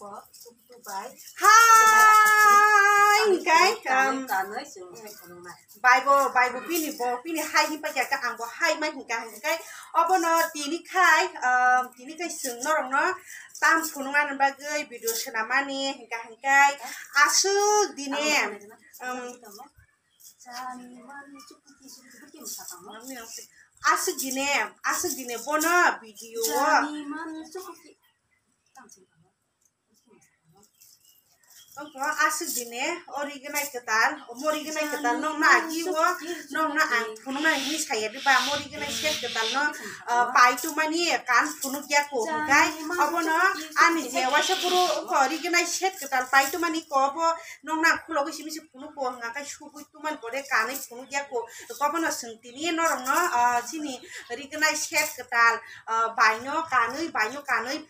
Hai cái bài bộ pini hai ni bây giờ các anh có hai mấy cái ở nó tini khai sừng nó rồi nó tam phun ngan bagai video senamani cái asu dine asu dine bono video asik dine original ketal moriginal ketal nong na giwo nong na ang phunu na ni saya di ba moriginal set ketal no pai tu mani kan phunu kya ko gai abono ani je wasa puro original set ketal pai tu mani ko bo nong na khulo gi simi phunu ko nga ka shubu tu man ko de kanai phunu kya ko bono singtini no rong no chini original set ketal baino kanai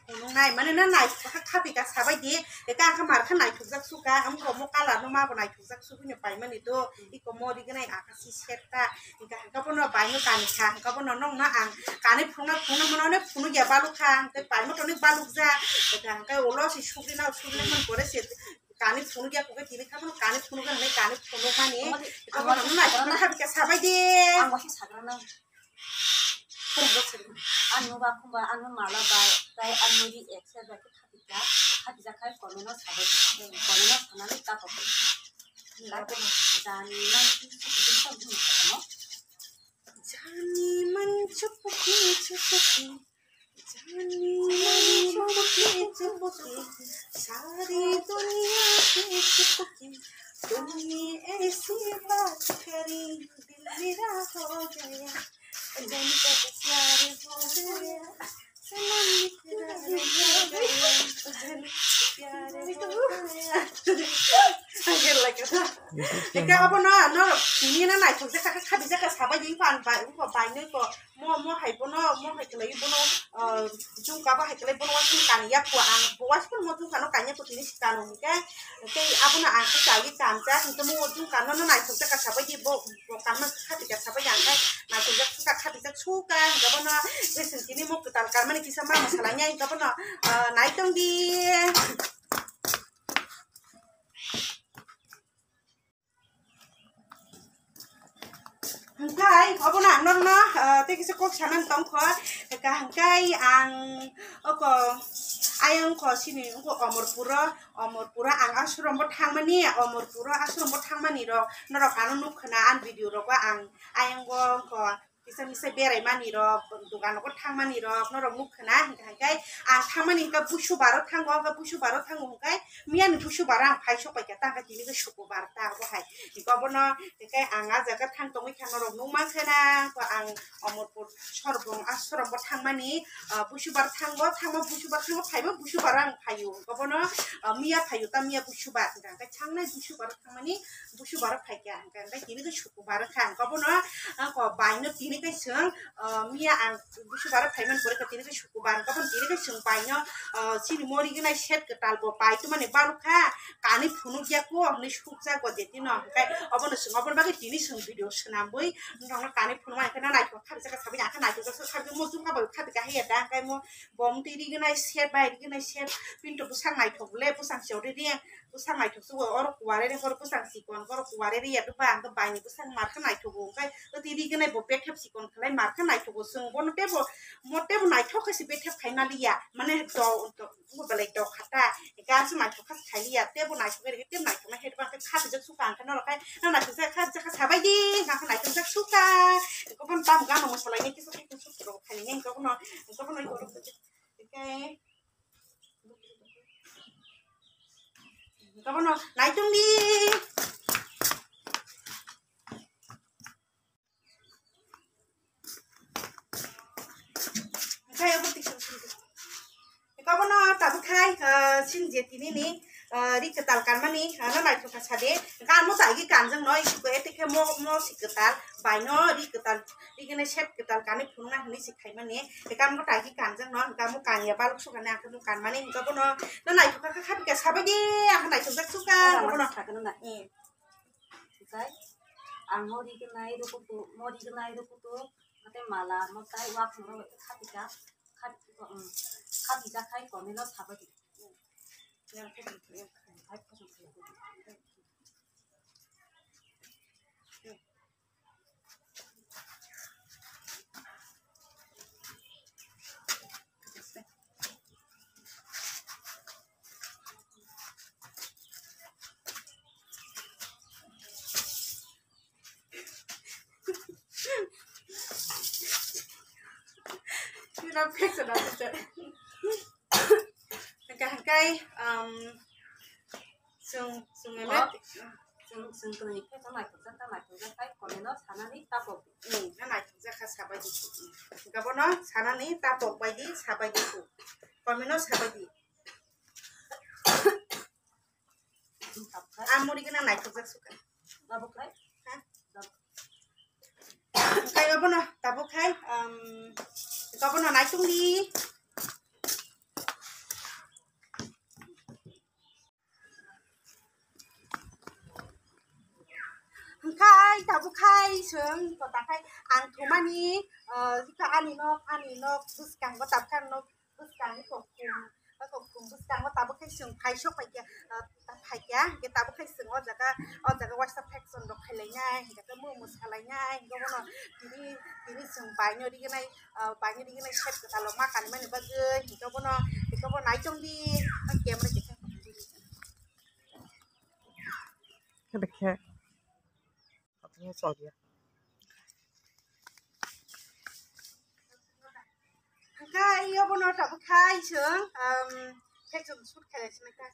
phunu nai mane na nai khapi ka sabai di ka khamar khanai suka am ko mo kala no ma banai thuk su punya pai mani to iko mori ganai akasi seta ika ka pono pai no kan kha ka pono nong na ang kanai phuna mono ne phunu ya balu kha te pai mo to ne balu ja ka ka olo si sukri na man kore se kanai phunu ya ko ke tini kha pono kanai phunu ga ne kanai phunu mani ka pono na ka ka sabai de ang wasi sagra na anu ba kumba anu mala ba tai anu di ekse ba Habis kai kono sabai kono sanani ta ko lato jani man chupuki सारी दुनिया की चुपकी तुमने ऐसी बात करी दिल मेरा हो गया जन का प्यार हो गया सनम तेरा हो गया जन प्यार हो गया akhir lagi dah. Ika apa no ini na naik juga kakak bisa ke sahabat jadi pan pan ko banyak ko mo hai bono lagi bono jung kaba hai lagi bono wasin kan ya ko ang was pun mo jung kan kanya ko ini sikan ke apa na ang cari kanca itu mo jung kan no naik juga ke sahabat jadi bo kan mas kakak bisa sahabat yang kan naik juga kakak bisa suka apa na wes ini mo ketar kan mana kisah mah masalahnya apa na naik dong di Hangkai, apa nak nong no? Teki sekok saman tong ko, ka hangkai ang oko ayang ko sini oko omor pura ang asrom bot hang mani omor pura asrom bot hang mani ro norok anu nuk khana an video ro ko ang ayang ko bisa berai mani ro dukan ko thang mani ro norok nuk khana hangkai ang thang mani ka bushu barot thang hangkai mian bushu barang phai sok pai ka ta ka tini ka shuku bar ta ko hai ko bono kai anga jaga thang tong khang norok nuk ma khana ko ang omorpur sorbong asrom bot thang mani bushu bar thang phai bo bushu barang phayu ko bono mia phayu ta mia bushu bar ka chang nai bushu bar thang mani bushu bar phai ka kai tini ka shuku bar khang ko bono ko bai no tini ka sung mia ang bushu bar phai man pore ka tini ka shuku bar ko bon tini ka sung bai no sini mori gna set ka talbo pai tu mane balu kha kani phunu kya ko ne shukja ko deti no kai obon sung obon ba tini sung video snam boi nong kani phunu mane kana nai ko kha ka sabi ya kana ko so kha mo jung ka ba kha ka he da kai mo bom tiri gna set bai gna set pinto pusang nai thok le pusang chori ri pusang nai thok su or kuare re or pusang sikon or kuare ri ya tu ba ang bai ni pusang mar ka nai thok kai tiri gna bo pe thep sikon khlai mar ka nai thok sung bon te bo mote bo nai thok si pe thep khai na liya mane do mo bale do khata ga su nai thok khai liya te bo nai thok re te nai thok ma het ba ka kha je su kan ka no kai na nai thok kha je kha sabai di ga nai thok je su ka ko bon tam ga no mo salai ni ki su ki su ro khai ni ko no ko ro kai Kamu no, naik dong di. Kayak apa sih? Kamu no, tapi kayak sinjet ini nih. Di ketalkan mani, na naik tuh kasade. Kan mau tagi kanjeng no, isu etik mau si ketal, baino di ketal, di kene set ketal kani punah ini si kai mani. Kan mau tagi kanjeng no, kamu kanya baluk suka nih aku kan mani, kamu no, na naik tuh kakak kayak sahabat deh, aku naik tuh suka, kamu no. Kai, ang mau dikenai rukutu, mate malah mau kai waktu mau kapita kai kono sahabat Nó phết rồi đó trời. Cái sung em đấy. sung tu ni ke tanai tu kai koleno sanani tapo Nó này thực ra khá sabai đi. Gặp nó sanani ta bọc bay đi sabai đi tu. Còn mình nó sabai đi. Amuri cái này thực ra suka. tapo kai Cái gặp nó ta bọc khai gặp nó này chung đi. Khai ta bọc khai sướng có ta khai ăn thú mani cái anh nó bút càng có tập khăn nó bút càng cái cục cùng bút càng có ta bọc khai sướng khai shop phải kia ta phải kia cái ta bọc khai sướng ởจากcái WhatsApp text on đọc khai lấy ngayจากcái mua một lấy ngay có nó ini sướng bài nhau đi cái này set cái ta lo makan mana bagus có nó nãy trong đi nó kia mana kita cái bịch kia nghe sọt vậy khai yêu nó tập khai sướng khai dùng suốt khai lên cái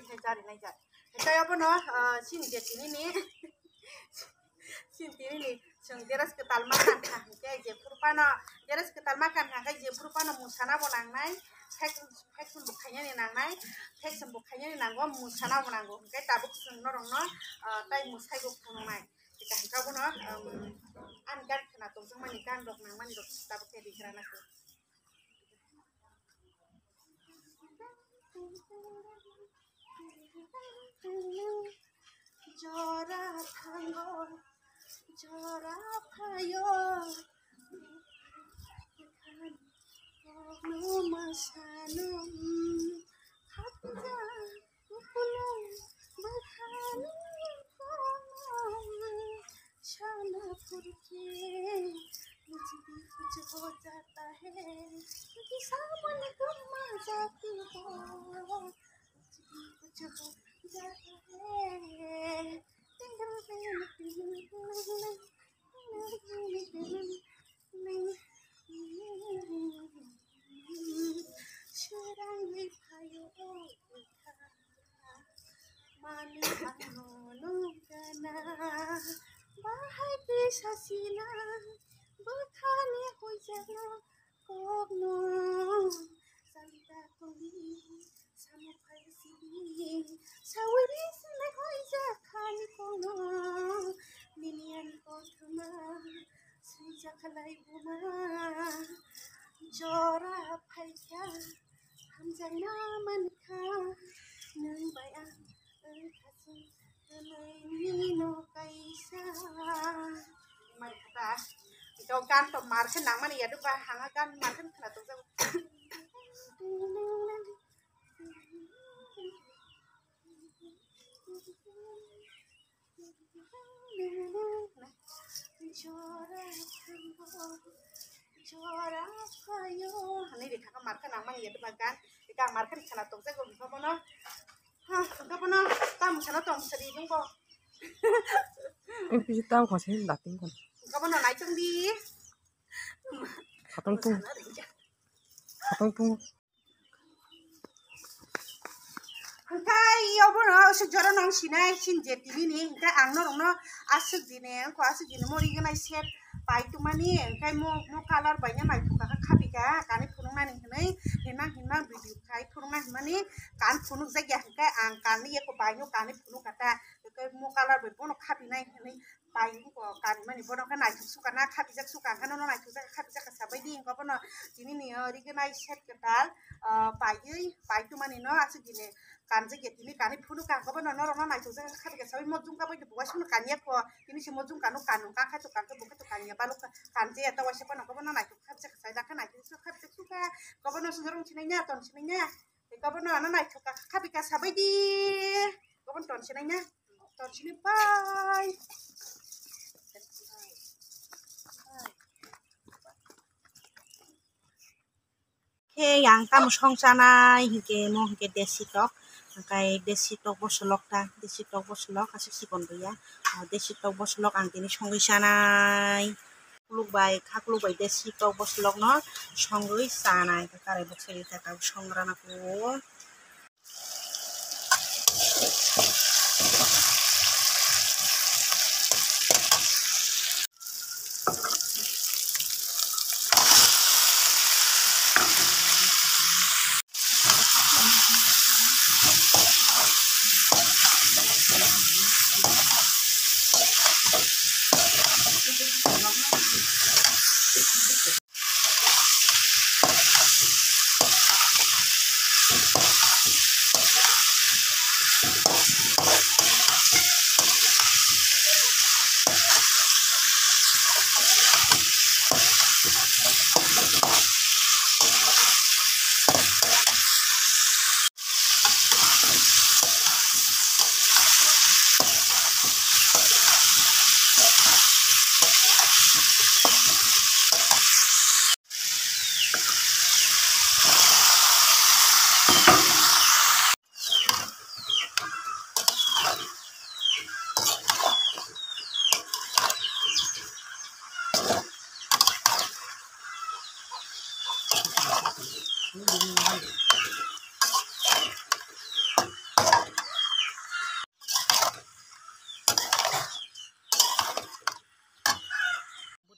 cái cari này cari kayak apa no sini dia sini nih sini nih sing deras ketal makan kah kayak je purpana deras ketal makan kah kayak je purpana musana bonang nai kayak sun bukannya nih nang nai kayak sun bukannya nih nang gua musana bonang gua kayak tabuk sun norong no kayak musai gua punung nai kita kau no an kan kena tungsung manikan dok nang mani dok tabuk kayak di kerana tuh Jora tango, jora payo, no masanum, hapja, upulong, bahanum, chala purke, मुझे भी कुछ हो जाता है, मुझे सामने तुम आ जाती हो, मुझे भी कुछ हो जाता है, चुराए भाइयों उठा, माने आनों गना, बाहर के ससीना Bukhane hujana kogno salita koli samukai sibi sawiri sile hoja khani kono ninian kotuma sija khalai buma jora phaikya hamjana mankha nang baya khasu nai ni no kaisa mai kata Kau kan tomar kan nang mana ya tu bah hanga kan makan kena tu jauh. Jora kayo. Ini dia kakak makan nang mana ya tu bah kan. Kakak makan kena tu jauh kau mana? Hah, kau mana? Tamu kena tu sedih jengko. Cái tao có thể đặt tiếng còn. Kapan naik tung di? Hatong tung. Hatong tung. Hangkai yobo no sejara nong sinai sinjet ini nih hangkai angno rongno asik dine ko asik dine mori ganai set pai tu mani hangkai mo color banyak naik tu kakak kapika kani punung nani hene hina video kai punung nani mani kan punung zaga hangkai ang kani ya ko banyu kani punung kata hangkai mo color bepono kapi nai hene pai ko kani mani bono kan naik suka na kapi jak suka kan no naik tu jak kapi jak sabai di ko bono ini nih ori ganai set ketal pai tu mani no asik dine kanji getini kani phunu ka ko no no nai tu jang khati ka sabi mojung ka bai bu wasu kania ko ini si mojung kanu ka kha tu buka tu kania balu kanji eta wasi pa no ko no nai tu khati ka sai da ka nai tu khati tu ka ko no sunjurung chinainya ton chinainya ko no nai tu ka khati ka sabai di ko ton chinainya ton chini pai ke yang kamu songsanai hingke mo hingke desitok kai desitok boslok ta desitok boslok asik sikon ya desitok boslok ang tini songoi sanai lubai khak lubai desitok boslok no songoi sanai kare bokseri ta ka songrana ko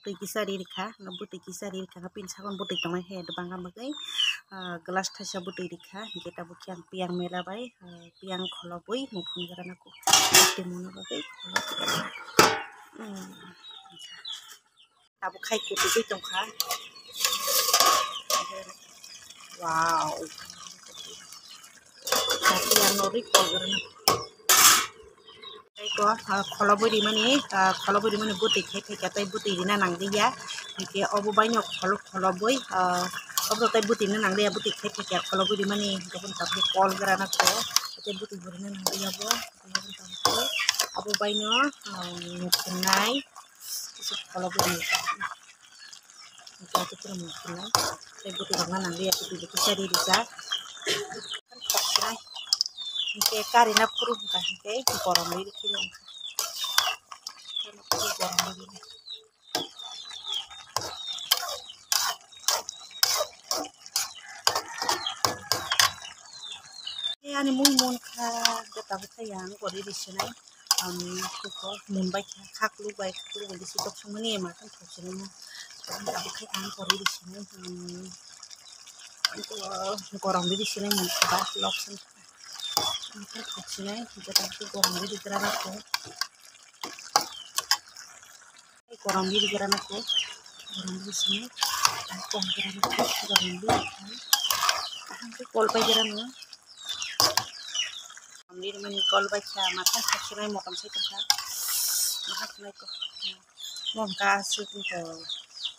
butai kisari rikha no butai kisari rikha pin sakon butai tongai he de bangam bagai gelas thasa butai rikha kita bukiang piang mela bai piang kholoboi mupun garana ko te mono bagai tabu khai ko tu tongkha wow piang nori ko garana ko kholoboi mani butai khai katai butai dina nang dia ke obo banyo kholoboi obo tai butai na nang dia butai khai kholoboi mani gabon ta kol garana ko tai butai burina nang dia bo gabon ta obo banyo kunai isu kholoboi itu tu kunai tai butai nang dia butai kisari disa ke karina puru ka ke koram ni kilo koram ni ani mun kha jata yang ko di sinai ko mun bai khak lu bai di sitok sumani ma kan thosinai ta khai an ko di sinai ko koram di sinai mun ba lok san kan thosinai jata koram di garana ko koram di garana ko koram di sinai ko garana ko koram di kol pai garana Ambil mani kol baca makan saksirai mokam saya kerja makan tunai ko mongka asik ko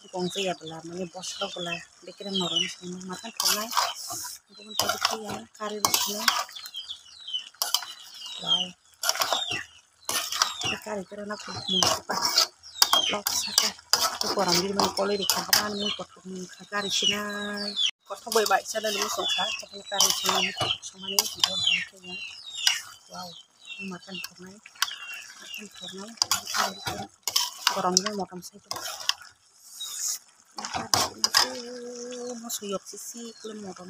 kong ya bela mani bosro bela bikin norom semua makan tunai kemudian tadi ya kari bisnya wow kari karena aku mau lok saka ko ambil mani kol di kapan ni ko kari sina ko thobai bai sa dalu songkha kari sina semua ni bon ya wow makan tunai Gorongnya motom saja. Masuk yok sisi, belum motom.